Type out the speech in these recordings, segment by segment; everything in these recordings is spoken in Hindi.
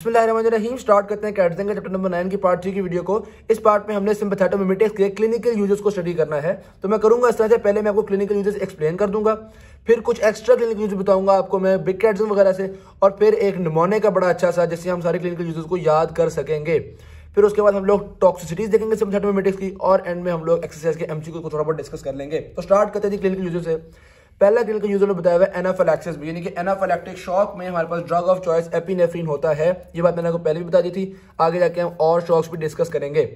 बिस्मिल्लाहिर्रहमानिर्रहीम। स्टार्ट करते हैं कैटजिंग के चैप्टर नंबर 9 की पार्ट 3 की वीडियो को। इस पार्ट में हमने सिंपैथेटोमिमेटिक्स के क्लिनिकल यूजेस को स्टडी करना है। तो मैं करूंगा इस तरह से, पहले मैं आपको क्लिनिकल यूजेस एक्सप्लेन कर दूंगा, फिर कुछ एक्स्ट्रा क्लिनिकल यूजेस बताऊंगा आपको मैं बिग कैटजिंग वगैरह से, और फिर एक निमोनिया का बड़ा अच्छा सा जिससे हम सारे क्लिनिकल यूजेस को याद कर सकेंगे। फिर उसके बाद हम लोग टॉक्सिसिटीज देखेंगे सिंपैथेटोमिमेटिक्स की, और एंड में हम लोग एक्सरसाइज के एमसीक्यू को थोड़ा बहुत डिस्कस कर लेंगे। तो स्टार्ट करते हैं क्लिनिकल यूजेस से। पहला क्लिनिकल यूजर ने बताया हुआ है एनाफिलैक्सिस भी, यानी कि एनाफिलैक्टिक शॉक में हमारे पास ड्रग ऑफ चॉइस एपिनेफ्रिन होता है। ये बात मैंने आपको पहले भी बता दी थी, आगे जाके हम और शॉक्स भी डिस्कस करेंगे।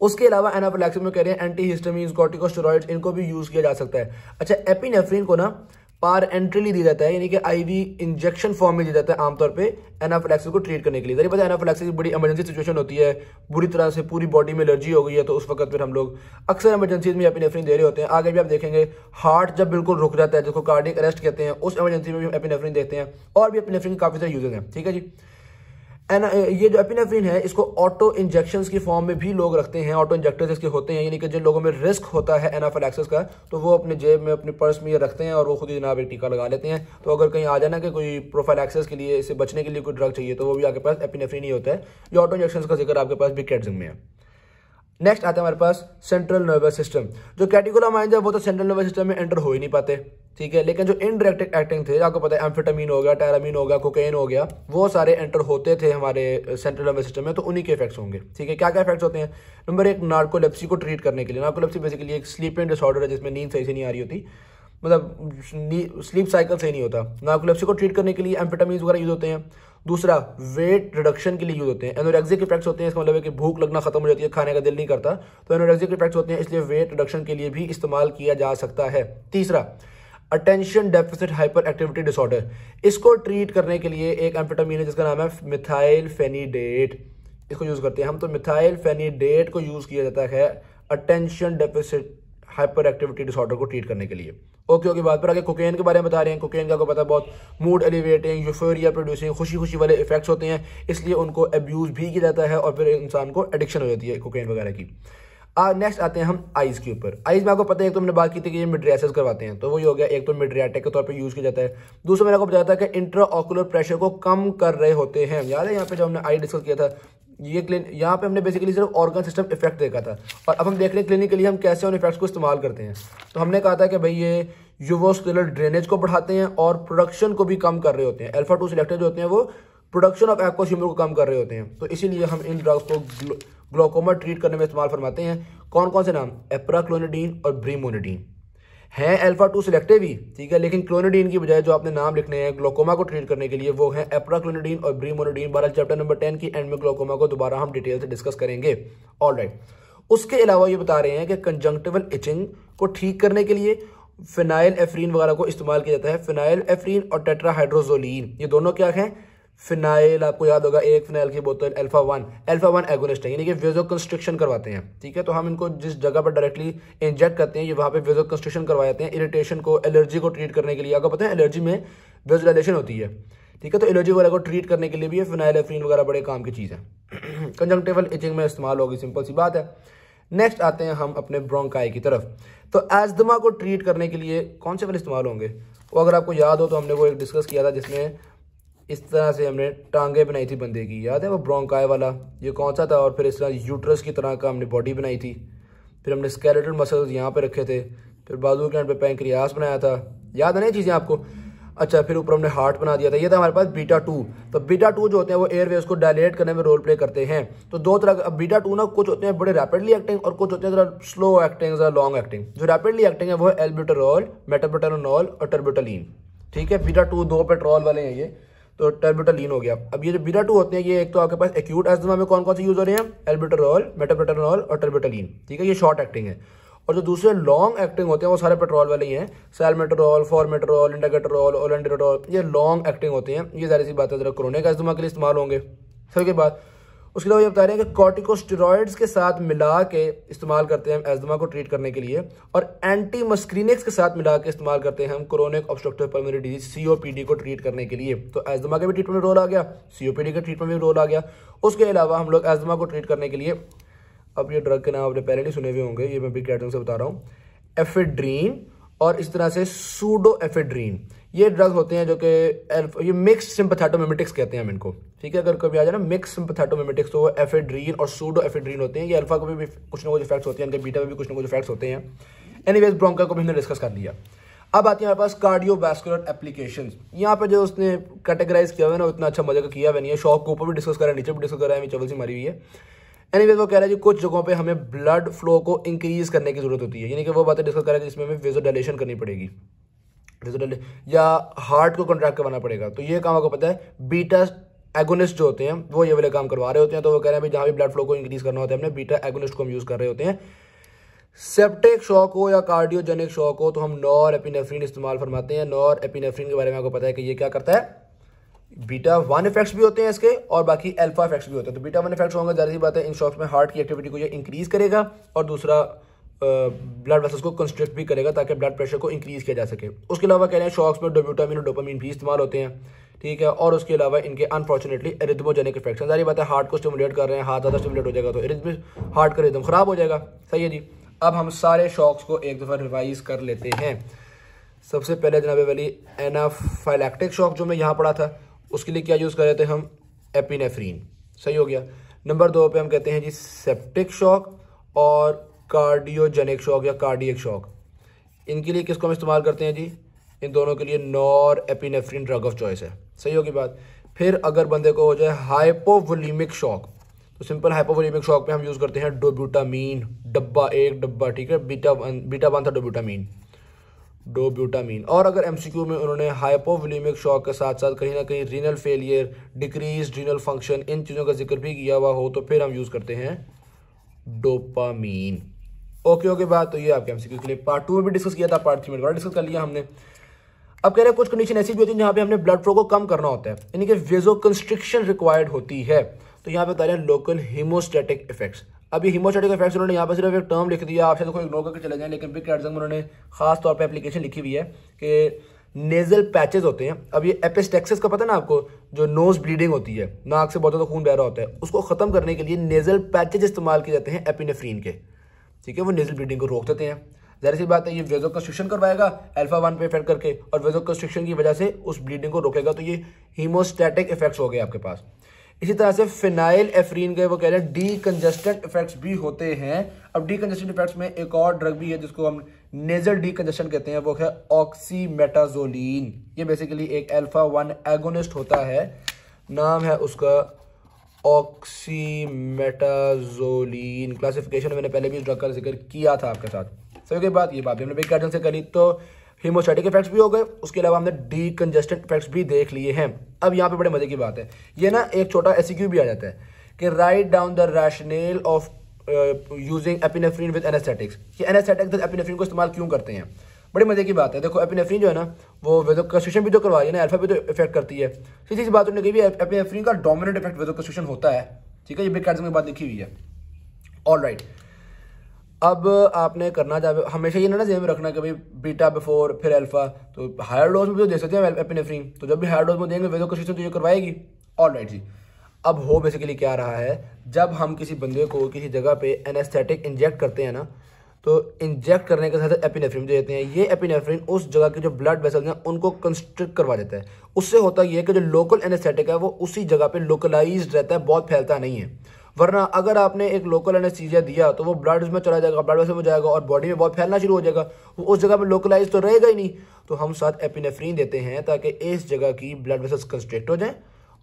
उसके अलावा एनाफिलैक्सिस में कह रहे हैं एंटीहिस्टामिन्स, कॉर्टिकोस्टेरॉइड्स, इनको भी यूज किया जा सकता है। अच्छा, एपिनेफ्रिन को ना पार एंट्रीली दिया जाता है, यानी कि आईवी इंजेक्शन फॉर्म में दिया जाता है आमतौर पे एनाफिलैक्सिस को ट्रीट करने के लिए। जरिए पता है एनाफिलैक्सिस बड़ी इमरजेंसी सिचुएशन होती है, बुरी तरह से पूरी बॉडी में एलर्जी हो गई है, तो उस वक्त फिर हम लोग अक्सर इमरजेंसीज में एपिनेफ्रिन दे रहे होते हैं। आगे भी आप देखेंगे हार्ट जब बिल्कुल रुक जाता है, जिसको कार्डियक अरेस्ट कहते हैं, उस इमरजेंसी में भी एपिनेफ्रिन देते हैं। और भी एपिनेफ्रिन के काफी सारे यूजेस हैं, ठीक है जी। ये जो एपिनेफ्रिन है इसको ऑटो इंजेक्शंस की फॉर्म में भी लोग रखते हैं, ऑटो इंजेक्टर्स इसके होते हैं, यानी कि जिन लोगों में रिस्क होता है एनाफिलैक्सिस का, तो वो अपने जेब में अपने पर्स में ये रखते हैं और वो खुद ही जनाब एक टीका लगा लेते हैं। तो अगर कहीं आ जाना कि कोई प्रोफाइलैक्सिस के लिए, इससे बचने के लिए कोई ड्रग चाहिए, तो वो भी आपके पास एपिनेफ्रिन ही होता है। ये ऑटो इंजेक्शन का जिक्र आपके पास बिग कैटजिंग में है। नेक्स्ट आता है हमारे पास सेंट्रल नर्वस सिस्टम। जो कैटेकोलामाइंस है वो तो सेंट्रल नर्वस सिस्टम में एंटर हो ही नहीं पाते, ठीक है, लेकिन जो इनडायरेक्ट एक्टिंग थे, आपको पता है एम्फेटामिन हो गया, टायरामिन हो गया, कोकेन हो गया, वो सारे एंटर होते थे हमारे सेंट्रल नर्वस सिस्टम में, तो उन्हीं के इफेक्ट्स होंगे, ठीक है। क्या क्या इफेक्ट्स होते हैं? नंबर 1, नार्कोलेप्सी को ट्रीट करने के लिए। नार्कोलेप्सी बेसिकली एक स्लीपिंग डिसऑर्डर है जिसमें नींद सही से नहीं आ रही होती, मतलब स्लीप साइकिल सही नहीं होता। नार्कोलेप्सी को ट्रीट करने के लिए एम्फेटामिन वगैरह यूज होते हैं। दूसरा, वेट रिडक्शन के लिए यूज होते हैं। एनोरेक्सिक इफेक्ट्स होते हैं, इसका मतलब है कि भूख लगना खत्म हो जाती है, खाने का दिल नहीं करता, तो एनोरेक्सिक इफेक्ट्स होते हैं, इसलिए वेट रिडक्शन के लिए भी इस्तेमाल किया जा सकता है। तीसरा, attention deficit hyper activity disorder, इसको ट्रीट करने के लिए एक एम्फेटामिन है जिसका नाम है मिथाइलफेनिडेट, इसको यूज करते हैं हम। तो मिथाइलफेनिडेट को यूज किया जाता है attention deficit hyper activity disorder को ट्रीट करने के लिए। ओके बात पर आगे कोकेन के बारे में बता रहे हैं। कोकेन का आपको पता है बहुत मूड एलिवेटिंग, यूफोरिया प्रोड्यूसिंग, खुशी खुशी वाले इफेक्ट्स होते हैं, इसलिए उनको अब्यूज भी किया जाता है और फिर इंसान को एडिक्शन हो जाती है कोकेन वगैरह की। नेक्स्ट आते हैं हम आइज के ऊपर। आइज में आपको पता है, एक तो हमने बात की थी कि ये मिड्रियासिस करवाते हैं, तो वही हो गया, एक तो मिड्रियाटिक के तौर पे यूज किया जाता है। दूसरा मैंने आपको बताया था कि इंट्राऑकुलर प्रेशर को कम कर रहे होते हैं। याद है यहाँ पे जब हमने आई डिस्कस किया था, यहाँ पे हमने बेसिकली सिर्फ ऑर्गन सिस्टम इफेक्ट देखा था, और अब हम देख रहे हैं क्लिनिकली हम कैसे उन इफेक्ट्स को इस्तेमाल करते हैं। तो हमने कहा था कि भाई ये यूवोस्कुलर ड्रेनेज को बढ़ाते हैं और प्रोडक्शन को भी कम कर रहे होते हैं। अल्फा 2 सिलेक्टर जो होते हैं वो प्रोडक्शन ऑफ एक्वस ह्यूमर को कम कर रहे होते हैं, तो इसीलिए हम इन ड्रग्स को ग्लोकोमा ट्रीट करने में इस्तेमाल फरमाते हैं। कौन कौन से नाम? एप्राक्लोनिडीन और ब्रीमोनिडीन हैं अल्फा 2 सिलेक्टिव ही, ठीक है, लेकिन क्लोनिडीन की बजाय जो आपने नाम लिखने हैं ग्लोकोमा को ट्रीट करने के लिए, वो है एप्राक्लोनिडीन और ब्रीमोनिडीन। 12 चैप्टर नंबर 10 की एंड में ग्लोकोमा को दोबारा हम डिटेल से डिस्कस करेंगे। ऑलराइट, उसके अलावा ये बता रहे हैं कि कंजंक्टिवल इचिंग को ठीक करने के लिए फिनाइल एफ्रीन वगैरह को इस्तेमाल किया जाता है। फिनाइल एफ्रीन और टेट्राहाइड्रोजोलिन, ये दोनों क्या हैं? फिनाइल, आपको याद होगा एक फिनाइल की बोतल अल्फा 1 एगोनिस्ट है, यानी कि वेजो कंस्ट्रिक्शन करवाते हैं, ठीक है। तो हम इनको जिस जगह पर डायरेक्टली इंजेक्ट करते हैं, ये वहाँ पे वेजो कंस्ट्रिक्शन करवाते हैं। इरिटेशन को, एलर्जी को ट्रीट करने के लिए, आपको पता है एलर्जी में वेजुलाइजेशन होती है, ठीक है, तो एलर्जी वगैरह को ट्रीट करने के लिए भी ये फिनाइल एफ्रीन वगैरह बड़े काम की चीज़ है। कंजंक्टिवल इचिंग में इस्तेमाल होगी, सिंपल सी बात है। नेक्स्ट आते हैं हम अपने ब्रोंकाई की तरफ। तो एस्थमा को ट्रीट करने के लिए कौन से वाले इस्तेमाल होंगे? वो अगर आपको याद हो तो हमने वो एक डिस्कस किया था जिसमें इस तरह से हमने टांगे बनाई थी बंदे की, याद है वो ब्रोंकाई वाला, ये कौन सा था? और फिर इस तरह यूट्रस की तरह का हमने बॉडी बनाई थी, फिर हमने स्केलेटल मसल्स यहाँ पे रखे थे, फिर बाजू के एंड पे पैंक्रियास बनाया था, याद है ना ये चीज़ें आपको? अच्छा, फिर ऊपर हमने हार्ट बना दिया था। ये था हमारे पास बीटा 2। तो बीटा 2 जो होते हैं वो एयरवेज को डायलेट करने में रोल प्ले करते हैं। तो दो तरह का बीटा 2 ना, कुछ होते हैं बड़े रैपिडली एक्टिंग और कुछ होते हैं जरा स्लो एक्टिंग, जरा लॉन्ग एक्टिंग। जो रैपिडली एक्टिंग है वो है एल्ब्यूटेरॉल, मेटाब्यूटेनॉल और टर्बिटोलिन, ठीक है। बीटा 2 2 पेट्रोल वाले हैं ये, तो टर्बिटोलिन हो गया। अब ये जो बीटा 2 होते हैं, ये एक तो आपके पास एक्यूट एस्थमा में कौन कौन से यूज हो रहे हैं? एल्ब्यूटेरॉल, मेटाब्यूटेनॉल और टर्बिटोलिन, ठीक है, ये शॉर्ट एक्टिंग है। और जो दूसरे लॉन्ग एक्टिंग होते हैं वो सारे पेट्रोल वाले ही हैं, सैलमेट्रोल, फॉर्मेट्रोल, इंडागेट्रोल, ओलेंडिरोल, ये लॉन्ग एक्टिंग होते हैं। ये ज़ाहिर सी बात है जरा क्रोनिक एस्थमा के लिए इस्तेमाल होंगे। सही के बाद उसके अलावा ये बता रहे हैं कि कॉर्टिकोस्टेरॉइड्स के साथ मिला के इस्तेमाल करते हैं हम एस्थमा को ट्रीट करने के लिए, और एंटी मस्क्रीनिक्स के साथ मिला के इस्तेमाल करते हैं हम chronic obstructive pulmonary disease COPD को ट्रीट करने के लिए। तो एस्थमा के भी ट्रीटमेंट में रोल आ गया, COPD के ट्रीटमेंट में भी रोल आ गया। उसके अलावा हम लोग एस्थमा को ट्रीट करने के लिए, अब ये ड्रग के नाम आपने पहले नहीं सुने हुए होंगे, ये मैं बिग कैटजिंग से बता रहा हूँ, एफेड्रीन और इस तरह से सूडो एफेड्रीन, ये ड्रग्स होते हैं जो कि ये मिक्स सिंपैथेटोमिमेटिक्स कहते हैं हम इनको, ठीक है। अगर कभी आ जाए ना मिक्स सिंपैथेटोमिमेटिक्स, तो वो एफेड्रीन और सूडो एफेड्रीन होते हैं। ये अल्फा को भी कुछ ना कुछ इफेक्ट्स होते हैं, इनके बीटा में भी कुछ ना कुछ इफेक्ट्स होते हैं। एनीवेज ब्रोंका को भी हमने डिस्कस कर लिया। अब आती है हमारे पास कार्डियोवैस्कुलर एप्लीकेशंस। यहाँ पे जो उसने कैटेगराइज किया हुआ है ना, उतना अच्छा मजा का किया हुआ नहीं है। शॉक के ऊपर भी डिस्कस करा है, नीचे भी डिस्कस करा है, चवल सी मारी हुई है। एनीवेज वो कह रहा है जी कुछ जगहों पे हमें ब्लड फ्लो को इंक्रीज करने की जरूरत होती है, यानी कि वो बातें डिस्कस करें जिसमें हमें वेज़ोडाइलेशन करनी पड़ेगी, या हार्ट को कॉन्ट्रैक्ट करवाना पड़ेगा। तो ये काम आपको पता है, बीटा एगोनिस्ट जो होते हैं वो ये वाले काम करवा रहे होते हैं। तो वो कह रहे हैं भाई जहाँ भी ब्लड फ्लो को इंक्रीज करना होता है हमने बीटा एगोनिस्ट को हम यूज कर रहे होते हैं। सेप्टिक शॉक हो या कार्डियोजेनिक शॉक हो तो हम नॉर एपिनेफ्रिन इस्तेमाल फरमाते हैं। नॉर एपिनेफ्रिन के बारे में आपको पता है कि ये क्या करता है, बीटा 1 इफेक्ट्स भी होते हैं इसके और बाकी अल्फा इफेक्ट्स भी होते हैं। तो बीटा 1 इफेक्ट्स होंगे, जाहिर सी बात है इन शॉक्स में हार्ट की एक्टिविटी को ये इंक्रीज करेगा और दूसरा ब्लड वेसल्स को कंस्ट्रिक्ट भी करेगा ताकि ब्लड प्रेशर को इंक्रीज किया जा सके। उसके अलावा कह रहे हैं शॉक्स में डोब्यूटामिन और डोपामिन भी इस्तेमाल होते हैं, ठीक है। और उसके अलावा इनके अनफॉर्चुनेटली एरिथमोजेनिक इफेक्ट्स हैं। सारी बात है हार्ट को स्टिमुलेट कर रहे हैं, हार्ट ज़्यादा स्टिमुलेट हो जाएगा तो हार्ट का रिदम खराब हो जाएगा। सही है जी। अब हम सारे शॉक्स को एक दफ़ा रिवाइज कर लेते हैं। सबसे पहले जनाब वाली एनाफाइलैक्टिक शॉक जो मैं यहाँ पढ़ा था, उसके लिए क्या यूज़ कर रहे थे हम, एपिनेफ्रीन। सही हो गया। नंबर 2 पे हम कहते हैं जी सेप्टिक शॉक और कार्डियोजेनिक शॉक या कार्डियक शॉक। इनके लिए किसको हम इस्तेमाल करते हैं जी, इन दोनों के लिए nor epinephrine drug of choice है। सही होगी बात। फिर अगर बंदे को हो जाए हाइपोवोलीमिक शॉक, तो सिंपल हाइपोवोलीमिक शॉक पे हम यूज़ करते हैं डोब्यूटामीन, डब्बा 1 डब्बा, ठीक है। बीटा 1 था डोब्यूटामीन। और अगर एमसीक्यू में उन्होंने हाइपोवोलीमिक शॉक के साथ साथ कहीं ना कहीं renal failure, decrease renal function, इन चीज़ों का जिक्र भी किया हुआ हो तो फिर हम यूज़ करते हैं डोपामीन। ओके बात। तो ये आपके एमसीक्यू के लिए पार्ट 2 में भी डिस्कस किया था, पार्ट 3 में दोबारा डिस्कस कर लिया हमने। अब कह रहे हैं कुछ कंडीशन ऐसी भी होती है जहाँ पे हमने ब्लड फ्लो को कम करना होता है, यानी कि वेज़ोकंस्ट्रिक्शन रिक्वायर्ड होती है। तो यहाँ पे बता रहे हैं लोकल हीमोस्टैटिक इफेक्ट्स। अब ये हीमोस्टैटिक इफेक्ट्स उन्होंने यहाँ पे सिर्फ एक टर्म लिख दिया, आप शायद कोई इग्नोर करके चले जाएं, लेकिन बिग कैट्स में उन्होंने खास तौर पे एप्लीकेशन लिखी हुई है कि नेजल पैचेस होते हैं। अब ये एपिस्टेक्सिस का पता है ना आपको, जो नोज ब्लीडिंग होती है, नाक से बहुत ज़्यादा खून बह रहा होता है, उसको खत्म करने के लिए नेजल पैचेज इस्तेमाल किए जाते हैं एपिनेफ्रीन के, ठीक है। वो नेजल ब्लीडिंग को रोक देते हैं। जाहिर सी बात है ये वेज़ोकंस्ट्रिक्शन करवाएगा अल्फा 1 पे इफेक्ट करके, और वेज़ोकंस्ट्रिक्शन की वजह से उस ब्लीडिंग को रोकेगा। तो ये हीमोस्टैटिक इफेक्ट्स हो गए आपके पास। इसी तरह से फिनाइल एफ्रीन के वो कह रहे हैं डीकंजेस्टेंट इफेक्ट्स भी होते हैं। अब डीकंजेस्टेंट इफेक्ट्स में एक और ड्रग भी है जिसको हम नेजल डीकंजेस्टेंट कहते हैं, वो है ऑक्सीमेटाजोलिन। ये बेसिकली एक अल्फा 1 एगोनिस्ट होता है, नाम है उसका ऑक्सीमेटाजोलिन। क्लासिफिकेशन मैंने पहले भी इस ड्रग का जिक्र किया था आपके साथ। सही के बाद ये बात हमने बिग कैटन से करी, तो हीमोस्टैटिक इफेक्ट्स भी हो गए, उसके अलावा हमने डीकंजेस्टेंट इफेक्ट्स भी देख लिए हैं। अब यहाँ पे बड़े मजे की बात है, ये ना एक छोटा एसक्यू भी आ जाता है कि write down the rationale of using epinephrine with anaesthetics. ये एनेस्थेटिक्स एपिनेफ्रीन को इस्तेमाल क्यों करते हैं, बड़ी मजे की बात है। देखो एपिनेफ्रीन जो है ना, वो वेज़ोकंस्ट्रिक्शन भी तो करवा रही है ना, अल्फा भी तो इफेक्ट करती है। सीधी सी बात उन्होंने कही, एपिनेफ्रीन का डोमिनेंट इफेक्ट वेज़ोकंस्ट्रिक्शन होता है, ठीक है। ये बिग कैट्स में बात लिखी हुई है। ऑलराइट, अब आपने करना चाहे हमेशा ये ना ध्यान में रखना कि भाई बीटा बिफोर फिर अल्फा, तो हायर डोज में भी तो दे सकते हैं एपिनेफ्रीन, तो जब भी हायर डोज में देंगे वेज़ोकंस्ट्रिक्शन तो ये करवाएगी। ऑलराइट जी। अब हो बेसिकली क्या रहा है, जब हम किसी बंदे को किसी जगह पे एनेस्थेटिक इंजेक्ट करते हैं ना, तो इंजेक्ट करने के साथ एपिनेफ्रीन दे देते हैं। ये एपिनेफ्रीन उस जगह के जो ब्लड वेसल्स हैं उनको कंस्ट्रिक्ट करवा देता है। उससे होता ये है कि जो लोकल एनेस्थेटिक है वो उसी जगह पे लोकलाइज्ड रहता है, बहुत फैलता नहीं है। वरना अगर आपने एक लोकल एनेस्थीसिया दिया तो वो ब्लड में चला जाएगा, ब्लड वेसल में जाएगा और बॉडी में बहुत फैलना शुरू हो जाएगा, वो उस जगह पे लोकलाइज तो रहेगा ही नहीं। तो हम साथ एपिनेफ्रीन देते हैं ताकि इस जगह की ब्लड वेसल्स कंस्ट्रिक्ट हो जाए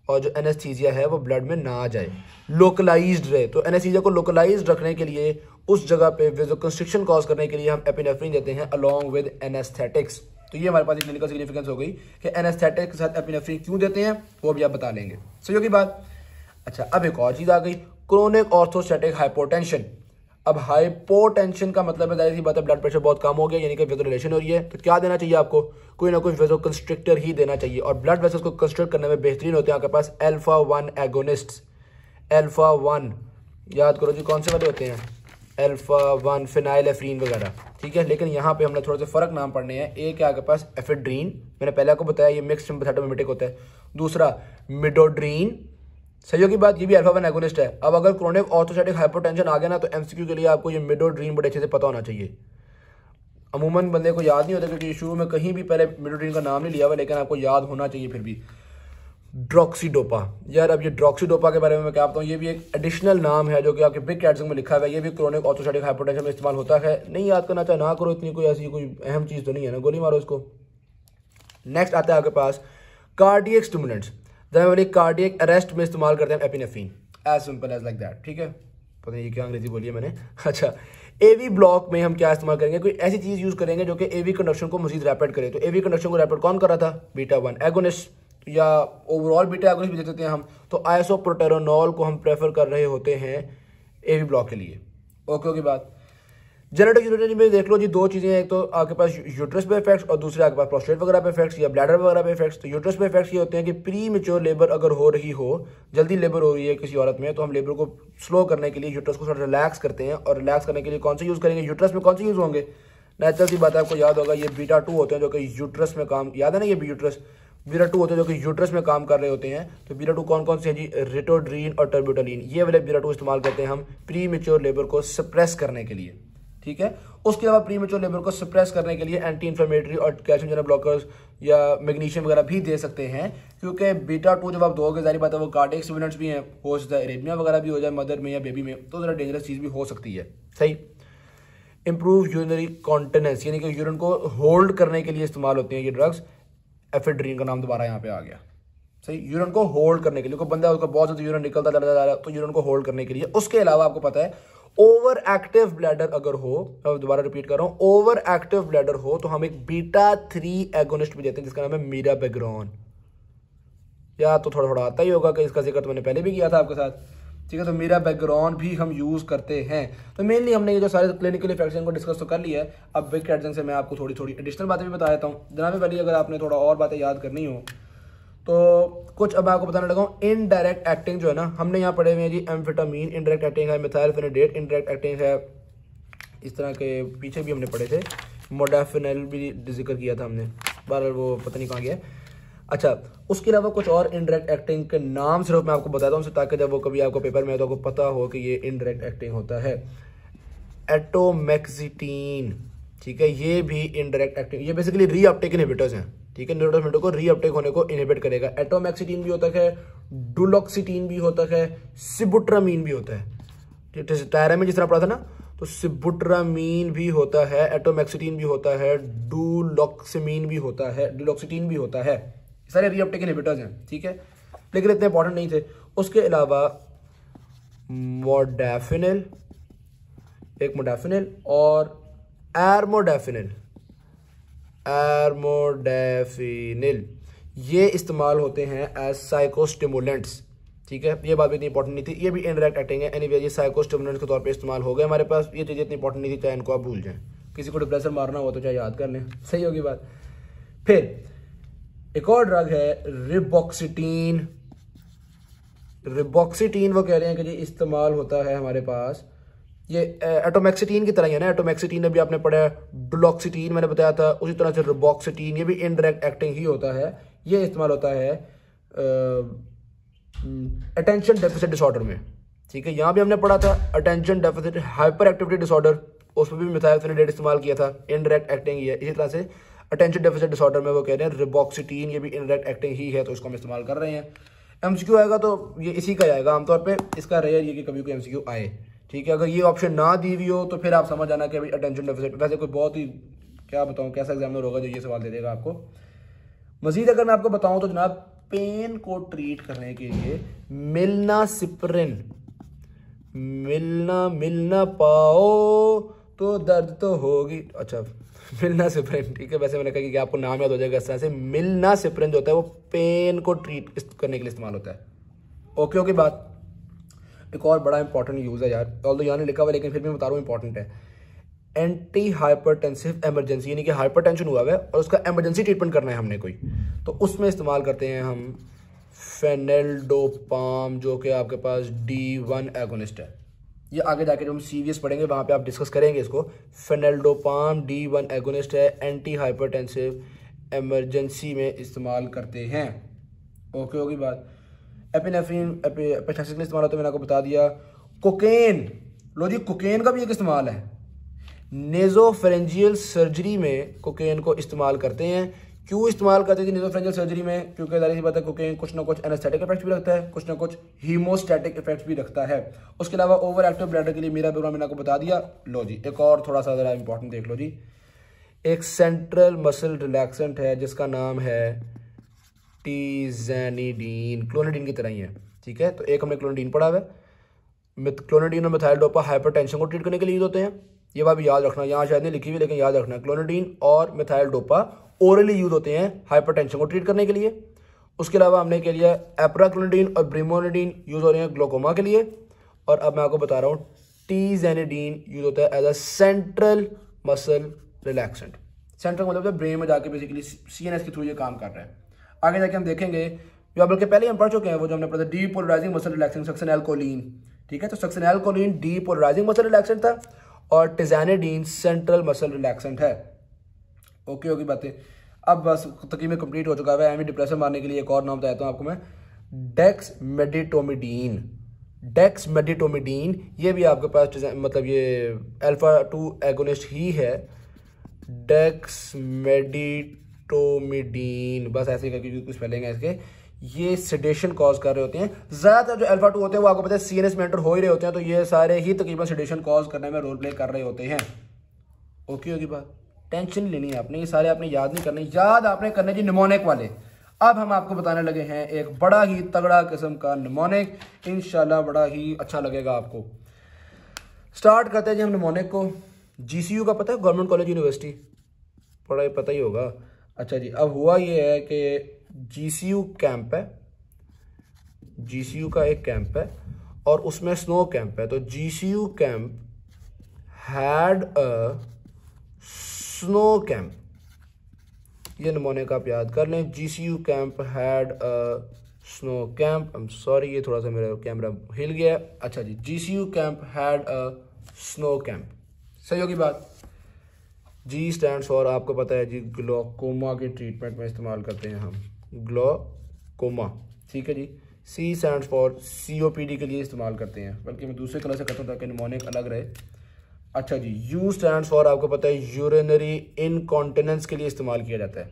और जो एनेस्थीसिया है वो ब्लड में ना आ जाए, लोकलाइज्ड रहे। तो एनेस्थीसिया को लोकलाइज्ड रखने के लिए, उस जगह पे वेज़ोकंस्ट्रिक्शन कॉज करने के लिए हम एपिनेफ्रीन देते हैं अलॉन्ग विद एनेस्थेटिक्स। तो ये हमारे पास एक क्लिनिकल सिग्निफिकेंस हो गई कि एनेस्थेटिक के साथ एपिनेफ्रीन क्यों देते हैं, वो भी आप बता लेंगे। सही होगी बात। अच्छा, अब एक और चीज़ आ गई, क्रोनिक ऑर्थोस्टैटिक हाइपोटेंशन। अब हाइपोटेंशन का मतलब है जाहिर सी बात है ब्लड प्रेशर बहुत कम हो गया, यानी कि वेज़ोडाइलेशन हो रही है। तो क्या देना चाहिए आपको, कोई ना कोई वेज़ोकंस्ट्रिक्टर ही देना चाहिए। और ब्लड वेसल्स को कंस्ट्रिक्ट करने में बेहतरीन होते हैं आपके पास अल्फा 1 एगोनिस्ट। अल्फा 1 याद करो जी, कौन से वाले होते हैं, अल्फा 1 फिनाइल एफ्रीन वगैरह, ठीक है। लेकिन यहाँ पे हमने थोड़े से फर्क नाम पढ़ने हैं। एक है आपके पास एफेड्रीन, मैंने पहले आपको बताया ये मिक्स सिम्पैथेटोमिमेटिक होता है। दूसरा मिडोड्रीन, सही होगी बात, ये भी अल्फा 1 एगोनिस्ट है। अब अगर क्रोनिक ऑर्थोस्टैटिक हाइपोटेंशन आ गया ना, तो एमसीक्यू के लिए आपको ये मिडोड्रीन बड़े अच्छे से पता होना चाहिए। अमूमन बंदे को याद नहीं होता क्योंकि शुरू में कहीं भी पहले मिडोट्रीन का नाम नहीं लिया हुआ, लेकिन आपको याद होना चाहिए फिर भी। ड्रोक्सीडोपा, यार अब ये ड्रोक्सीडोपा के बारे में मैं क्या बताऊँ, ये भी एक एडिशनल नाम है जो कि आपके बिग कैट्स में लिखा हुआ है। ये भी क्रोनिक ऑर्थोस्टैटिक हाइपरटेंशन में इस्तेमाल होता है। नहीं याद करना चाहे ना करो, इतनी कोई ऐसी कोई अहम चीज़ तो नहीं है ना, गोली मारो इसको। नेक्स्ट आता है आपके पास cardiac stimulants, generally cardiac arrest में इस्तेमाल करते हैं epinephrine, as simple as like that. ठीक है, पता नहीं ये क्या अंग्रेजी बोली है मैंने। अच्छा, एवी ब्लॉक में हम क्या इस्तेमाल करेंगे, कोई ऐसी चीज़ यूज़ करेंगे जो कि एवी कंडक्शन को मजीद रैपिड करे। तो एवी कंडक्शन को रैपिड कौन कर रहा था, बीटा 1 एगोनिस्ट या ओवरऑल बीटा एगोनिस्ट भी दे देते हैं हम। तो आइसोप्रोटेरोनॉल को हम प्रेफर कर रहे होते हैं एवी ब्लॉक के लिए। ओके बात। जेनेटिक यूरिनरी में देख लो जी, दो चीज़ें हैं, एक तो आपके पास यूट्रस पे इफेक्ट्स और दूसरे आपके पास प्रोस्टेट वगैरह पे इफेक्ट्स या ब्लैडर वगैरह पे इफेक्ट्स। तो यूट्रस पे इफेक्ट्स ये होते हैं कि प्री मेच्योर लेबर अगर हो रही हो, जल्दी लेबर हो रही है किसी औरत में, तो हम लेबर को स्लो करने के लिए यूट्रस को थोड़ा रिलैक्स करते हैं। और रिलैक्स करने के लिए कौन से यूज़ करेंगे, यूट्रस में कौन से यूज़ होंगे, नेचुरल सी बात है, आपको याद होगा ये बीटा 2 होते हैं जो कि यूट्रस में काम, याद है ना, ये बीटा 2 होते हैं जो कि यूट्रस में काम कर रहे होते हैं। तो बीटा 2 कौन कौन से हैं जी, रिटोड्रीन और टर्बिटोलिन, ये वाले बीटा 2 इस्तेमाल करते हैं हम प्री मेच्योर लेबर को सप्रेस करने के लिए। ठीक है, उसके अलावा प्री मेच्योर लेबर को सप्रेस करने के लिए एंटी इन्फ्लेमेटरी और कैल्शियम चैनल ब्लॉकर्स या मैग्नीशियम वगैरह भी दे सकते हैं, क्योंकि बीटा 2 जब आप दोगे, जारी बात है वो कार्डियक स्टिमुलेंट्स भी हैं, हो सकता है एरेथमिया वगैरह भी हो जाए मदर में या बेबी में, तो ज़रा डेंजरस चीज़ भी हो सकती है। सही। इंप्रूव यूरिनरी कॉन्टिनेंस, यानी कि यूरिन को होल्ड करने के लिए इस्तेमाल होती हैं ये ड्रग्स। एफेड्रीन का नाम दोबारा यहाँ पे आ गया। सही, यूरिन को होल्ड करने के लिए, कोई बंदा उसका बहुत ज़्यादा यूरिन निकलता जा रहा है तो यूरिन को होल्ड करने के लिए। उसके अलावा आपको पता है ओवर एक्टिव ब्लैडर अगर हो, अब दोबारा रिपीट कर रहा हूं, ओवर एक्टिव ब्लैडर हो तो हम एक बीटा 3 एगोनिस्ट भी देते हैं जिसका नाम है मीराबेग्रॉन। या तो थोड़ा थोड़ा आता ही होगा कि इसका जिक्र तो मैंने पहले भी किया था आपके साथ। ठीक है, तो मीराबेग्रॉन भी हम यूज़ करते हैं। तो मेनली हमने ये जो सारे क्लिनिकल इफेक्ट्स को डिस्कस तो कर लिया है। अब बिग कैट जंग से मैं आपको थोड़ी थोड़ी एडिशनल बातें भी बता देता हूँ। जनाब पहले अगर आपने थोड़ा और बातें याद करनी हो तो कुछ अब आपको बताने लगा हूँ। इनडायरेक्ट एक्टिंग जो है ना, हमने यहाँ पढ़े हुए हैं जी एम्फेटामीन इनडायरेक्ट एक्टिंग है, मिथाइलफेनिडेट इनडायरेक्ट एक्टिंग है, इस तरह के पीछे भी हमने पढ़े थे, मोडाफिनेल भी जिक्र किया था हमने, बार वो पता नहीं कहाँ गया। अच्छा, उसके अलावा कुछ और इनडायरेक्ट एक्टिंग के नाम सिर्फ मैं आपको बताता हूँ ताकि जब वो कभी आपको पेपर में तो आपको पता हो कि ये इनडायरेक्ट एक्टिंग होता है। एटोमेक्सिटीन, ठीक है, ये भी इनडायरेक्ट एक्टिंग, ये बेसिकली रीअपटेक इनहिबिटर्स हैं। ठीक है, न्यूरोट्रांसमीटर को रीअपटेक होने को इनहिबिट करेगा। एटोमेक्सिटीन भी होता है, डुलोक्सिटीन भी होता है, सिबुट्रामीन भी होता है। टायरा में जिस तरह पढ़ा था ना, तो सिबुट्रामीन भी होता है, एटोमेक्सिटीन भी होता है, डुलोक्सिमीन भी होता है, डुलोक्सिटीन भी होता है। सारे रीअपटेक इनहिबिटर्स हैं। ठीक है, लेकिन इतने इंपॉर्टेंट नहीं थे। उसके अलावा मोडाफिनिल, एक मोडाफिनिल और एर्मोडाफिनिल, एर्मोडाफिनिल ये इस्तेमाल होते हैं एज साइकोस्टिमुलेंट्स। ठीक है, ये बात भी इतनी इंपॉर्टेंट नहीं थी, ये भी इनडायरेक्ट एक्टिंग है। एनीवे ये साइकोस्टिमुलेंट्स के तौर पे इस्तेमाल हो गए हमारे पास। ये चीज़ें इतनी इंपॉर्टेंट नहीं थी, चाहे इनको आप भूल जाएं। किसी को डिप्रेशन मारना हो तो चाहे याद कर लें, सही होगी बात। फिर एक और ड्रग है रिबॉक्सिटीन। रिबॉक्सिटीन वो कह रहे हैं कि जी इस्तेमाल होता है हमारे पास, ये एटोमेक्सिटीन की तरह ही है ना। एटोमेक्सिटीन अभी आपने पढ़ा है, डुलोक्सिटीन मैंने बताया था, उसी तरह से रिबॉक्सिटीन ये भी इनडायरेक्ट एक्टिंग ही होता है। ये इस्तेमाल होता है अटेंशन डेफिसिट डिसऑर्डर में। ठीक है, यहाँ भी हमने पढ़ा था attention deficit hyper activity disorder, उसमें भी मिथाइलफेनिडेट इस्तेमाल किया था, इनडायरेक्ट एक्टिंग ही है। इसी तरह से अटेंशन डेफिसिट डिसऑर्डर में वो कह रहे हैं रिबॉक्सिटीन ये भी इनडायरेक्ट एक्टिंग ही है, तो इसको हम इस्तेमाल कर रहे हैं। एमसीक्यू आएगा तो ये इसी का आएगा आमतौर पे, इसका रेयर ये कि कभी कोई एमसीक्यू आए। ठीक है, अगर ये ऑप्शन ना दी हुई हो तो फिर आप समझ आना कि भाई अटेंशन डेफिसिट, वैसे कोई बहुत ही क्या बताऊँ कैसा एग्जामिनर होगा जो ये सवाल दे देगा आपको। मजीद अगर मैं आपको बताऊँ तो जनाब पेन को ट्रीट करने के लिए मिलनासिप्रिन, मिलना पाओ तो दर्द तो होगी। अच्छा, मिलनासिप्रिन, ठीक है, वैसे मैंने कहा कि आपको नाम याद हो जाएगा इस तरह से। मिलनासिप्रिन जो होता है वो पेन को ट्रीट करने के लिए इस्तेमाल होता है। ओके बात। एक और बड़ा इंपॉर्टेंट यूज़ है यार, ऑल्दो यहाँ नहीं लिखा हुआ लेकिन फिर भी मैं बता रहा हूँ इंपॉर्टेंट है। एंटी हाइपरटेंसिव एमरजेंसी, यानी कि हाइपरटेंशन हुआ है और उसका एमरजेंसी ट्रीटमेंट करना है हमने कोई, तो उसमें इस्तेमाल करते हैं हम फेनेल्डोपाम, जो कि आपके पास D1 एगोनिस्ट है। ये आगे जाके जब हम सीरियस पढ़ेंगे वहाँ पे आप डिस्कस करेंगे इसको। फेनेल्डोपाम D1 एगोनिस्ट है, एंटी हाइपरटेंसिव एमरजेंसी में इस्तेमाल करते हैं। ओके होगी बात। एपिनेफ्रीन इस्तेमाल होता है, मैंने आपको बता दिया। कोकेन, लो जी कोकेन का भी एक इस्तेमाल है। नेजोफेरेंजियल सर्जरी में कोकेन को इस्तेमाल करते हैं। क्यों इस्तेमाल करते थे नेजोफेरेंजियल सर्जरी में? क्योंकि जाहिर सी बात है कोकेन कुछ ना कुछ एनेस्थेटिक इफेक्ट्स भी रखता है, कुछ ना कुछ हीमोस्टैटिक इफेक्ट्स भी रखता है। उसके अलावा ओवर एक्टिव ब्लैडर के लिए मेरा प्रोग्राम मैंने आपको बता दिया। लो जी, एक और थोड़ा सा ज़रा इंपॉर्टेंट देख लो जी। एक सेंट्रल मसल रिलैक्सेंट है जिसका नाम है टिज़ैनिडीन। क्लोनिडीन की तरह ही है, ठीक है। तो एक हमने क्लोनिडीन पढ़ा हुआ है। क्लोनिडीन और मिथाइल डोपा हाइपरटेंशन को ट्रीट करने के लिए यूज होते हैं। ये बात भी याद रखना, यहाँ शायद नहीं लिखी हुई लेकिन याद रखना, क्लोनिडीन और मिथाइल डोपा ओरली यूज होते हैं हाइपरटेंशन को ट्रीट करने के लिए। उसके अलावा हमने के लिए एप्राक्लोनिडीन और ब्रिमोनिडीन यूज हो रहे हैं ग्लोकोमा के लिए। और अब मैं आपको बता रहा हूँ टीज़ैनिडीन यूज होता है as a central muscle relaxant. Central मतलब ब्रेन में जाके बेसिकली सीएनएस के थ्रू ये काम कर रहा है। आगे जाके हम देखेंगे, जो बल्कि पहले हम पढ़ चुके हैं, वो जो हमने पढ़ा डीपोलराइजिंग मसल रिलैक्सेंट सक्सिनैल्कोलिन, ठीक है। तो सक्सिनैल्कोलिन डीपोलराइजिंग मसल रिलैक्सेंट था और टिज़ैनिडीन सेंट्रल मसल रिलैक्सेंट है। ओके होगी बातें। अब बस तकरीबन कंप्लीट हो चुका है। एमी डिप्रेशन मारने के लिए एक और नाम बताता हूँ आपको मैं, डेक्समेडिटोमिडीन। डेक्समेडिटोमिडीन ये भी आपके पास मतलब ये अल्फा 2 एगोनिस्ट ही है। डेक्समेडिटोमिडीन, बस ऐसे करके कुछ स्पेलिंग है इसके। ये सेडेशन कॉज कर रहे होते हैं। ज़्यादातर जो अल्फा 2 होते हैं वो आपको पता है सीएनएस में एंटर हो ही रहे होते हैं, तो ये सारे ही तकरीबन सेडेशन कॉज करने में रोल प्ले कर रहे होते हैं। ओके होगी बात, टेंशन लेनी है आपने, ये सारे आपने याद नहीं करने, याद आपने करने जी निमोनिक वाले। अब हम आपको बताने लगे हैं एक बड़ा ही तगड़ा किस्म का निमोनिक, इंशाल्लाह बड़ा ही अच्छा लगेगा आपको। स्टार्ट करते हैं जी हम निमोनिक को। जीसीयू का पता है, गवर्नमेंट कॉलेज यूनिवर्सिटी, पढ़ा पता ही होगा। अच्छा जी, अब हुआ ये है कि जीसीयू कैंप है, जीसीयू का एक कैंप है और उसमें स्नो कैंप है। तो GCU camp had a snow camp, ये निमोनिक आप याद कर लें। GCU camp had a snow camp. I am sorry, ये थोड़ा सा मेरा कैमरा हिल गया। अच्छा जी, GCU camp had a snow camp, सही होगी बात। जी स्टैंड्स फॉर, आपको पता है जी, ग्लोकोमा के ट्रीटमेंट में इस्तेमाल करते हैं हम, ग्लोकोमा, ठीक है जी। सी स्टैंड्स फॉर सीओपीडी के लिए इस्तेमाल करते हैं, बल्कि मैं दूसरे कलर से करता हूँ ताकि निमोनिक अलग रहे। अच्छा जी, यू स्टैंड्स फॉर, आपको पता है यूरिनरी इनकॉन्टिनेंस के लिए इस्तेमाल किया जाता है।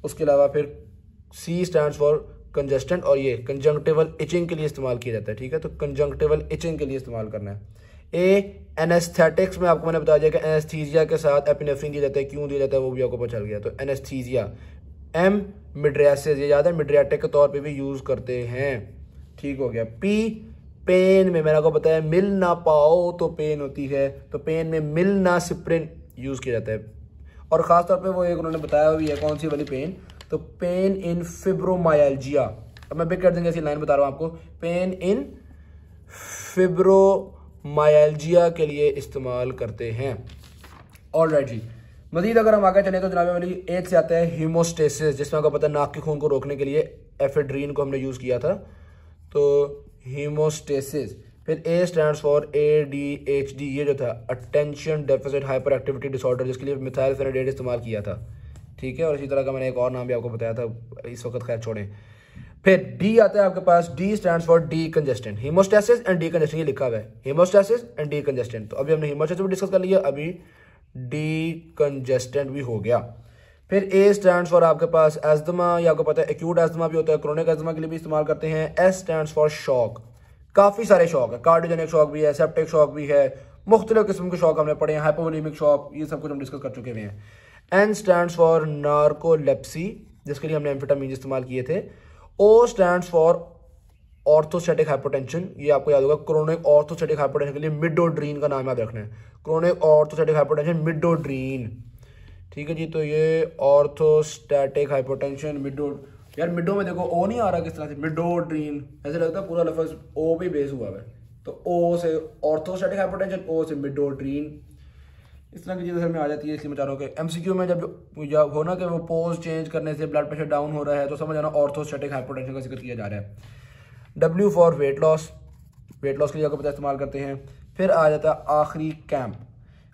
उसके अलावा फिर सी स्टैंड्स फॉर कंजेस्टेंट और ये कंजंक्टिवल इचिंग के लिए इस्तेमाल किया जाता है, ठीक है। तो कंजंक्टिवल इचिंग के लिए इस्तेमाल करना है। ए एनेस्थेटिक्स में आपको मैंने बता दिया कि एनेस्थीसिया के साथ एपिनेफ्रिन दिया जाता है। क्यों दिया जाता है वो भी आपको पता चल गया। तो एनेस्थीसिया। एम मिड्रियासिस, ये याद है मिड्रियाटिक के तौर पे भी यूज़ करते हैं, ठीक हो गया। पी पेन में मैंने आपको बताया मिल ना पाओ तो पेन होती है, तो पेन में मिलनासिप्रिन यूज़ किया जाता है। और ख़ास तौर पे वो एक उन्होंने बताया भी है, कौन सी वाली पेन, तो पेन इन फिब्रोमाइल्जिया। अब मैं बिग कर देंगे ऐसी लाइन बता रहा हूँ आपको, पेन इन फिब्रोमाइल्जिया के लिए इस्तेमाल करते हैं। ऑलराइट जी, मजीद अगर हम आगे चले तो जनाब वाली एज से आता है हीमोस्टेसिस, जिसमें आपको पता है नाक के खून को रोकने के लिए एफेड्रीन को हमने यूज़ किया था, तो हीमोस्टेसिस। फिर ए स्टैंड्स फॉर ADHD, ये जो था attention deficit hyper activity disorder, जिसके लिए मिथाइल फेनिडेट इस्तेमाल किया था, ठीक है। और इसी तरह का मैंने एक और नाम भी आपको बताया था, इस वक्त खैर छोड़ें। फिर डी आता है आपके पास, D stands for decongestant, hemostasis and decongestant, ये लिखा हुआ है हीमोस्टेसिस एंड डी कंजेस्टेंट। तो अभी हमने हीमोस्टेसिस भी डिस्कस कर लिया, अभी डी कंजेस्टेंट भी हो गया। फिर ए स्टैंड्स फॉर आपके पास एस्थमा, या आपको पता है एक्यूट एस्थमा भी होता है, क्रोनिक एस्थमा के लिए भी इस्तेमाल करते हैं। एस स्टैंड्स फॉर शॉक, काफ़ी सारे शॉक है, कार्डियोजेनिक शॉक भी है, सेप्टिक शॉक भी है, मुख्तलिफ किस्म के शॉक हमने पढ़े हैं, हाइपोवोलेमिक शॉक, ये सब कुछ हम डिस्कस कर चुके हुए हैं। एन स्टैंड्स फॉर नार्कोलेप्सी, जिसके लिए हमने एम्फेटामीन इस्तेमाल किए थे। ओ स्टैंड्स फॉर ऑर्थोस्टैटिक हाइपोटेंशन, ये आपको याद होगा, क्रोनिक ऑर्थोस्टैटिक हाइपोटेंशन के लिए मिडोड्रीन का नाम याद रखना है, क्रोनिक ऑर्थोस्टैटिक हाइपोटेंशन मिडोड्रीन, ठीक है जी। तो ये ऑर्थोस्टैटिक हाइपोटेंशन मिडो, यार मिडो में देखो ओ नहीं आ रहा किस तरह से, मिडोड्रीन, ऐसे लगता है पूरा लफ्ज ओ पे बेस हुआ है। तो ओ से ऑर्थोस्टैटिक हाइपोटेंशन, ओ से मिडोड्रीन, इस तरह की चीज़ें में आ जाती है। इसलिए मैं चाह रहा हूँ कि MCQ में जब हो ना कि वो पोज चेंज करने से ब्लड प्रेशर डाउन हो रहा है, तो समझ आना ऑर्थोस्टैटिक हाइपोटेंशन का जिक्र किया जा रहा है। W for weight loss, weight loss के लिए आपको पता इस्तेमाल करते हैं। फिर आ जाता है आखिरी कैंप।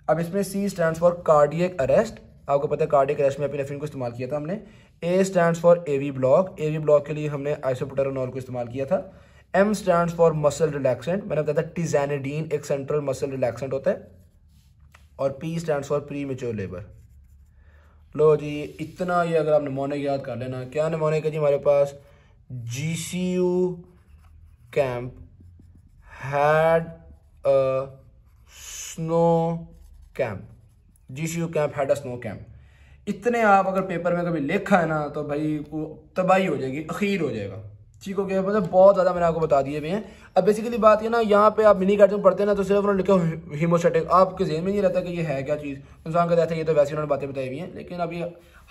अब इसमें C stands for cardiac arrest, आपको पता है कार्डियक अरेस्ट में एपिनेफ्रिन को इस्तेमाल किया था हमने। A stands for AV block, AV block के लिए हमने आइसोप्रोटेरोनॉल को इस्तेमाल किया था। M stands for muscle relaxant, मैंने बताया था टिज़ैनिडीन एक सेंट्रल मसल रिलैक्सेंट होता है। और P stands for premature labour. लो जी, इतना ये अगर आप नमूने याद कर लेना। क्या नमूने का जी हमारे पास, GCU camp had a snow camp, GCU camp had a snow camp. इतने आप अगर पेपर में कभी लिखा है ना तो भाई तबाही हो जाएगी, अखीर हो जाएगा। ठीक हो गया, मतलब बहुत ज़्यादा मैंने आपको बता दिए भी हैं। अब बेसिकली बात ये ना, यहाँ पे आप मिनी कार्टून पढ़ते हैं ना तो सिर्फ उन्होंने लिखा हीमोस्टैटिक, आपके जेहन में नहीं रहता कि ये है क्या चीज़। इंसान कहता है ये तो वैसे उन्होंने बातें बताई हुई हैं, लेकिन अभी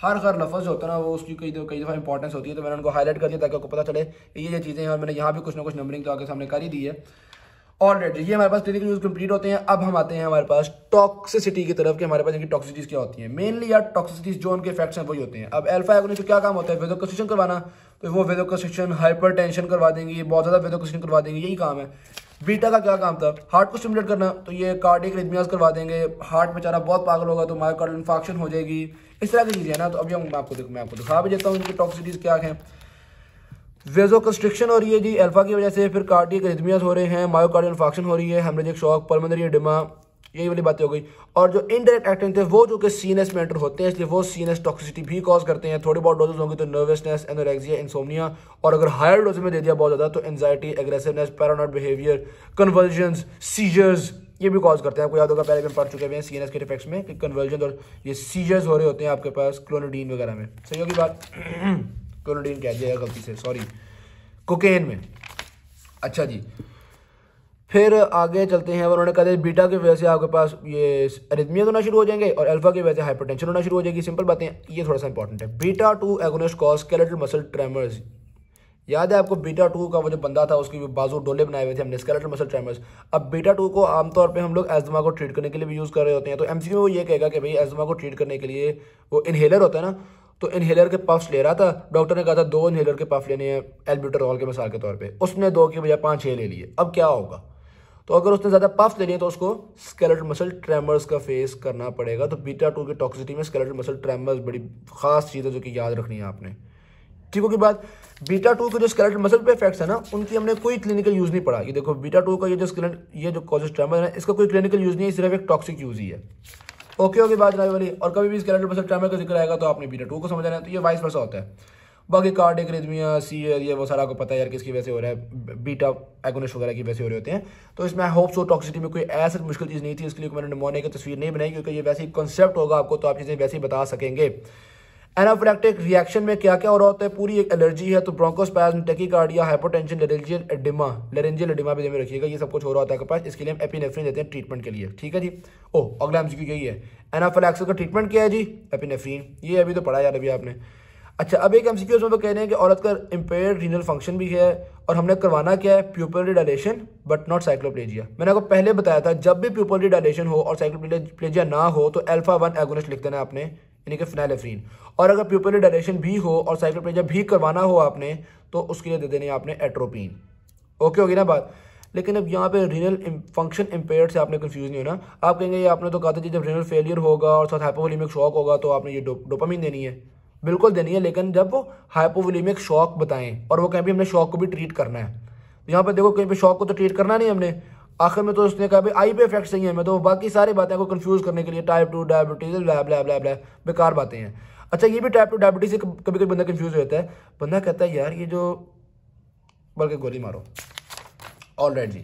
हर लफ्ज़ जो होता है ना वो उसकी कई दफ़ा इंपॉर्टेंस होती है। तो मैंने उनको हाईलाइट कर दिया ताकि आपको पता चले ये चीज़ें हैं, और मैंने यहाँ भी कुछ ना कुछ नंबरिंग तो आगे सामने कर ही दी है। ऑलरेडी ये हमारे पास क्लिनिकल यूज कंप्लीट होते हैं। अब हम आते हैं हमारे पास टॉक्सिसिटी की तरफ कि हमारे पास इनकी टॉक्सिसिटीज क्या होती हैं। मेनली यार टॉक्सिसिटीज जो उनके इफेक्ट्स हैं वही होते हैं। अब अल्फा एगोनिस्ट क्या काम होता है, वेसोकंस्ट्रिक्शन करवाना, तो वो वेसोकंस्ट्रिक्शन, हाइपरटेंशन करवा देंगी, बहुत ज़्यादा वेसोकंस्ट्रिक्शन करवा देंगी, यही काम है। बीटा का क्या काम था, हार्ट को स्टिमुलेट करना, तो ये कार्डियक रिदमियास करवा देंगे। हार्ट बेचारा बहुत पागल होगा तो मायोकार्डियल इंफार्क्शन हो जाएगी, इस तरह की चीज़ें हैं ना। तो अभी मैं आपको दिखा भी देता हूँ इनकी टॉक्सिसिटीज क्या है। वेसोकंस्ट्रिक्शन हो रही है जी अल्फा की वजह से, फिर कार्डियक रिदमियास हो रहे हैं, मायोकार्डियल इंफार्क्शन हो रही है, हेमरेजिक शॉक, पल्मोनरी एडिमा, यही वाली बातें हो गई। और जो इनडायरेक्ट एक्टिंग थे वो जो कि सीएनएस में एंटर होते हैं, इसलिए वो सीएनएस टॉक्सिसिटी भी कॉज करते हैं। थोड़ी बहुत डोजेस होंगी तो नर्वसनेस, एनोरेक्सिया, इंसोम्निया, और अगर हायर डोज में दे दिया बहुत ज़्यादा तो anxiety, aggressiveness, paranoid behaviour, convergence, seizures, ये भी कॉज करते हैं। आपको याद होगा पहले भी हम पढ़ चुके हैं सीएनएस के इफेक्ट्स में कि कन्वर्जन और ये सीजर्स हो रहे होते हैं आपके पास क्लोनिडीन वगैरह में। सही होगी बात, क्लोनिडीन कह दिया गलती से, सॉरी, कोकेन में। अच्छा जी, फिर आगे चलते हैं। उन्होंने कहा बीटा की वजह से आपके पास ये अरिथमिया होना शुरू हो जाएंगे और अल्फा की वजह से हाइपरटेंशन होना शुरू हो जाएगी। सिंपल बातें, ये थोड़ा सा इंपॉर्टेंट है। Beta 2 agonist cause skeletal muscle tremors. याद है आपको बीटा 2 का वो जो बंदा था उसकी बाजू डोले बनाए हुए थे हमने, स्केलेटल मसल ट्रेमर्स। अब बीटा 2 को आमतौर पे हम लोग एस्थमा को ट्रीट करने के लिए भी यूज़ कर रहे होते हैं। तो एमसीक्यू में वो ये कहेगा कि भाई एस्थमा को ट्रीट करने के लिए वो इनहेलर होता है ना, तो इनहेलर के पफ्स ले रहा था, डॉक्टर ने कहा था 2 इनहेलर के पफ लेने हैं एल्ब्यूटेरॉल के मिसाल के तौर पे, उसने 2 की बजाय 5-6 ले लिए। अब क्या होगा, तो अगर उसने ज़्यादा पफ्स ले लिए तो उसको स्केलेटल मसल ट्रेमर्स का फेस करना पड़ेगा। तो बीटा 2 की टॉक्सिसिटी में स्केलेटल मसल ट्रेमर्स बड़ी खास चीज़ है जो कि याद रखनी है आपने। ठीक हो की बात। बीटा 2 के जो स्केलेटल मसल पे इफेक्ट्स है ना, उनकी हमने कोई क्लिनिकल यूज़ नहीं पढ़ा। ये देखो बीटा 2 का ये जो कॉजेस ट्रेमर है, इसका कोई क्लिनिकल यूज़ नहीं है, सिर्फ एक टॉक्सिक यूज़ ही है। ओके होगी बात जनाब वाली। और कभी भी स्केलेटल मसल ट्रेमर का जिक्र आएगा तो आपने बीटा 2 को समझना है। तो ये वाइस वर्सा होता है। बाकी कार्डियक रिदमिया, सीयर, ये वो सारा को पता है यार किसकी वजह से हो रहा है, बीटा एगोनिस्ट वगैरह की वजह से हो रहे होते हैं। तो इसमें आई होप सो टॉक्सिसिटी में कोई ऐसी मुश्किल चीज़ नहीं थी, इसके लिए मैंने नमूने की तस्वीर नहीं बनाई क्योंकि ये वैसे ही कॉन्सेप्ट होगा आपको तो आप चीज़ें वैसे ही बता सकेंगे। एनाफिलैक्टिक रिएक्शन में क्या क्या हो रहा होता है, पूरी एक एलर्जी है तो bronchospasm, tachycardia, hypotension, laryngeal oedema भी में रखिएगा, ये सब कुछ हो रहा होता है आपके पास। इसके लिए हम एपिनेफ्रिन देते हैं ट्रीटमेंट के लिए। ठीक है जी। अगला एमसीक्यू यही है, एनाफिलैक्सिस का ट्रीटमेंट क्या है जी, एपिनेफ्रिन। ये अभी तो पढ़ा यार अभी आपने। अच्छा, अब एक एमसीक्यू में वो कह रहे हैं कि औरत का इम्पेयर्ड रीनल फंक्शन भी है और हमने करवाना क्या है, pupil dilation but not cycloplegia. मैंने आपको पहले बताया था जब भी प्यूपल डायलेशन हो और साइक्लोप्लेजिया ना हो तो अल्फा 1 एगोनिस्ट लिख देना आपने, यानी कि फिनाइलेफ्रीन। और अगर प्यूपल डायलेशन भी हो और साइक्लोप्लेजिया भी करवाना हो आपने तो उसके लिए दे देने आपने एट्रोपिन। ओके होगी ना बात। लेकिन अब यहाँ पे रीनल फंक्शन इम्पेयर्ड से आपने कंफ्यूज नहीं होना। आप कहेंगे ये आपने तो कहा था जी जब रीनल फेलियर होगा और साथ हाइपोवोलेमिक शॉक होगा तो आपने ये डोपामिन देनी है, बिल्कुल देनी है, लेकिन जब वो हाइपोवोलेमिक शॉक बताएं और वो कहीं भी हमने शॉक को भी ट्रीट करना है। तो यहाँ पर देखो कहीं पे शॉक को तो ट्रीट करना नहीं हमने, आखिर में तो उसने कहा भाई आई पे इफेक्ट सही है, मैं तो बाकी सारी बातें को कंफ्यूज करने के लिए टाइप 2 डायबिटीज ब्ला ब्ला ब्ला ब्ला बेकार बातें हैं। अच्छा, ये भी टाइप 2 डायबिटीज से कभी कभी बंदा कंफ्यूज हो जाता है। बंदा कहता है यार ये जो, बल्कि गोली मारो। ऑलराइट जी,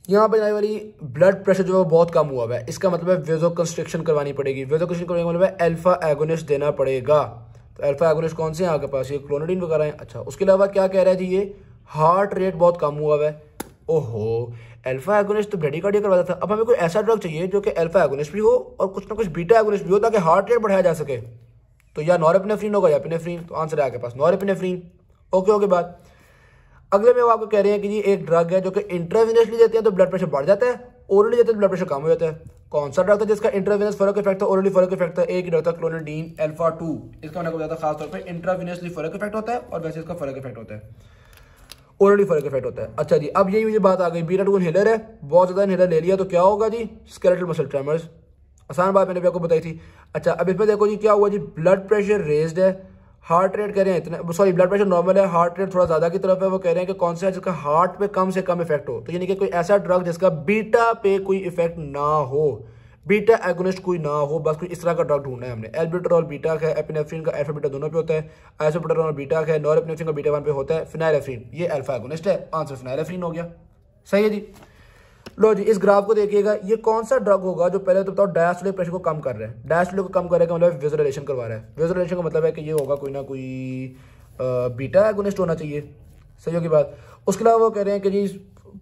यहाँ पे वाली ब्लड प्रेशर जो है बहुत कम हुआ है, इसका मतलब है वेसोकंस्ट्रिक्शन करवानी पड़ेगी। वेसोकंस्ट्रिक्शन करने का मतलब है अल्फा एगोनिस्ट देना पड़ेगा। तो अल्फा एगोनिस्ट कौन से हैं आपके पास, ये क्लोनिडीन वगैरह हैं। अच्छा, उसके अलावा क्या कह रहा है जी, ये हार्ट रेट बहुत कम हुआ है। ओहो, अल्फा एगोनिस्ट तो ब्रेडिकार्डिया करवाता था। अब हमें कोई ऐसा ड्रग चाहिए जो कि अल्फा एगोनिस्ट भी हो और कुछ ना कुछ बीटा एगोनिस्ट भी हो ताकि हार्ट रेट बढ़ाया जा सके। तो या नॉरेपिनेफ्रिन होगा या एपिनेफ्रिन। तो आंसर है आपके पास नॉरेपिनेफ्रिन। ओके बात। अगले में वो आपको कह रहे हैं कि जी एक ड्रग है जो कि इंट्रावेनसली देते हैं तो ब्लड प्रेशर बढ़ जाता है, ओरली देते हैं तो ब्लड प्रेशर कम हो जाता है। कौन सा ड्रग था जिसका इंट्रावेनस फर्क इफेक्ट था, ओरली फर्क इफेक्ट था? एक ही ड्रग था क्लोनिडीन अल्फा 2। इसका मैंने बताया था खासतौर पर इंट्रावेनसली फर्क इफेक्ट होता है और वैसे इसका फर्क इफेक्ट होता है, ओरली फर्क इफेक्ट होता है। अच्छा जी, अब यही मुझे बात आ गई, बीटा 2 इनहेलर है, बहुत ज्यादा इनहेलर ले लिया तो क्या होगा जी, स्केलेटल मसल ट्रेमर्स। आसान बात मैंने भी आपको बताई थी। अच्छा, अब इसमें देखो जी क्या हुआ जी, ब्लड प्रेशर रेज्ड है, हार्ट रेट कह रहे हैं इतना, सॉरी ब्लड प्रेशर नॉर्मल है, हार्ट रेट थोड़ा ज्यादा की तरफ है। वो कह रहे हैं कि कौन सा है जिसका हार्ट पे कम से कम इफेक्ट हो, तो यानी कि कोई ऐसा ड्रग जिसका बीटा पे कोई इफेक्ट ना हो। बीटा एगोनिस्ट कोई ना हो, बस कोई इस तरह का ड्रग ढूंढना है हमने। एल्बिट्रॉल बीटा का है, एपिनेफ्रिन का अल्फा बीटा दोनों पे होता है, आइसोप्रोटेनोल बीटा का है, नॉरएपिनेफ्रिन का बीटा 1 पे होता है, फिनाइलेफ्रिन ये अल्फा एगोनिस्ट है, आंसर फिनाइलेफ्रिन हो गया। सही है जी। लो जी, इस ग्राफ को देखिएगा, ये कौन सा ड्रग होगा जो पहले तो बताओ डायस्टोलिक प्रेशर को कम कर रहा है। डायस्टोलिक को कम करेगा मतलब विजुअलाइजेशन करवा रहा है। विजुअलाइजेशन का मतलब है कि ये होगा कोई ना कोई बीटा एगोनिस्ट होना चाहिए। सही होगी बात। उसके अलावा वो कह रहे हैं कि जी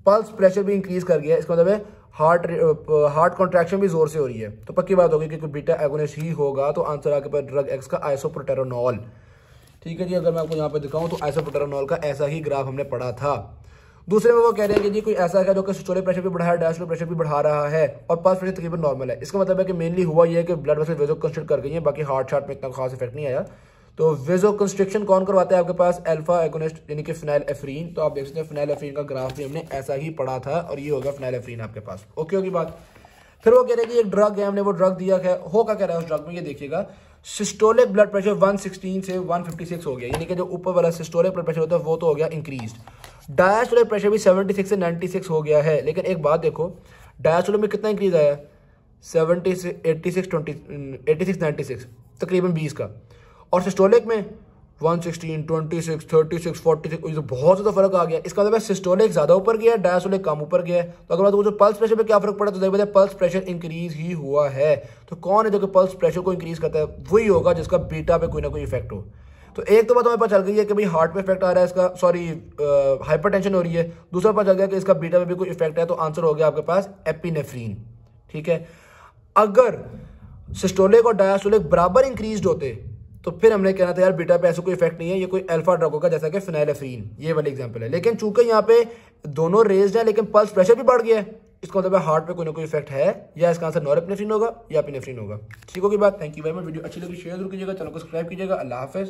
पल्स प्रेशर भी इंक्रीज कर गया है, इसका मतलब है हार्ट कॉन्ट्रैक्शन भी जोर से हो रही है, तो पक्की बात होगी कि कोई बीटा एगोनिस्ट ही होगा। तो आंसर आपके पास ड्रग एक्स का आइसोप्रोटेरोनॉल। ठीक है जी, अगर मैं आपको यहाँ पे दिखाऊं तो आइसोप्रोटेरोनॉल का ऐसा ही ग्राफ हमने पढ़ा था। दूसरे में वो कह रहे हैं कि जी कोई ऐसा है जो कि सिस्टोलिक प्रेशर भी बढ़ा है, डायस्टोलिक प्रेशर भी बढ़ा रहा है और पल्स प्रेशर तकरीबन नॉर्मल है। इसका मतलब है कि मेनली हुआ ये है कि ब्लड वेसल वेजो कंस्ट्रिक्ट कर गई है, बाकी हार्ट शार्ट में इतना खास इफेक्ट नहीं आया। तो वेजो कंस्ट्रिक्शन कौन करवाता है आपके पास? अल्फा एगोनिस्ट यानी कि फिनाइलेफ्रिन। तो आप देख सकते हैं फिनाइलेफ्रिन का ग्राफ भी हमने ऐसा ही पढ़ा था और ये होगा फिनाइलेफ्रिन आपके पास। ओके होगी बात। फिर वो कह रहे हैं कि एक ड्रग है, हमने वो ड्रग दिया है, हो क्या कह रहा है उस ड्रग में, ये देखिएगा सिस्टोलिक ब्लड प्रेशर 116 से 156 हो गया, यानी कि जो ऊपर वाला सिस्टोलिक ब्लड प्रेशर होता है वो तो हो गया इंक्रीज। डायस्टोलिक प्रेशर भी 76 से 96 हो गया है, लेकिन एक बात देखो डायस्टोलिक में कितना इंक्रीज आया? 70 से 86 96 तकरीबन 20 का, और सिस्टोलिक में 116 26 36 46, तो बहुत ज़्यादा फर्क आ गया। इसका मतलब सिस्टोलिक ज़्यादा ऊपर गया है, डायस्टोलिक कम ऊपर गया है। तो अगर बात जो पल्स प्रेशर पे क्या फर्क पड़ा, तो देखिए पल्स प्रेशर इंक्रीज ही हुआ है। तो कौन है जो कि पल्स प्रेशर को इंक्रीज करता है? वही होगा जिसका बीटा पे कोई ना कोई इफेक्ट हो। तो एक तो बात हमें पता चल गई है कि भाई हार्ट पे इफेक्ट आ रहा है इसका, सॉरी हाइपरटेंशन हो रही है। दूसरा पता चल गया कि इसका बीटा पे भी कोई इफेक्ट है, तो आंसर हो गया आपके पास एपिनेफ्रीन। ठीक है, अगर सिस्टोलिक और डायस्टोलिक बराबर इंक्रीज होते तो फिर हमने कहना था यार बीटा पे ऐसा कोई इफेक्ट नहीं है, ये कोई अल्फा ड्रग होगा जैसा कि फिनाइलेफ्रिन, ये वाला एग्जांपल है। लेकिन चूंकि यहाँ पे दोनों रेज्ड है लेकिन पल्स प्रेशर भी बढ़ गया है, इसका मतलब हार्ट पे कोई ना कोई इफेक्ट है, या इसका आंसर नॉरएपिनेफ्रिन होगा या एपिनेफ्रिन होगा। ठीक होगी बात। Thank you very much. Video अच्छी लगी शेयर जरूर कीजिएगा, चैनल को सब्सक्राइब कीजिएगा। अल्लाह हाफिज।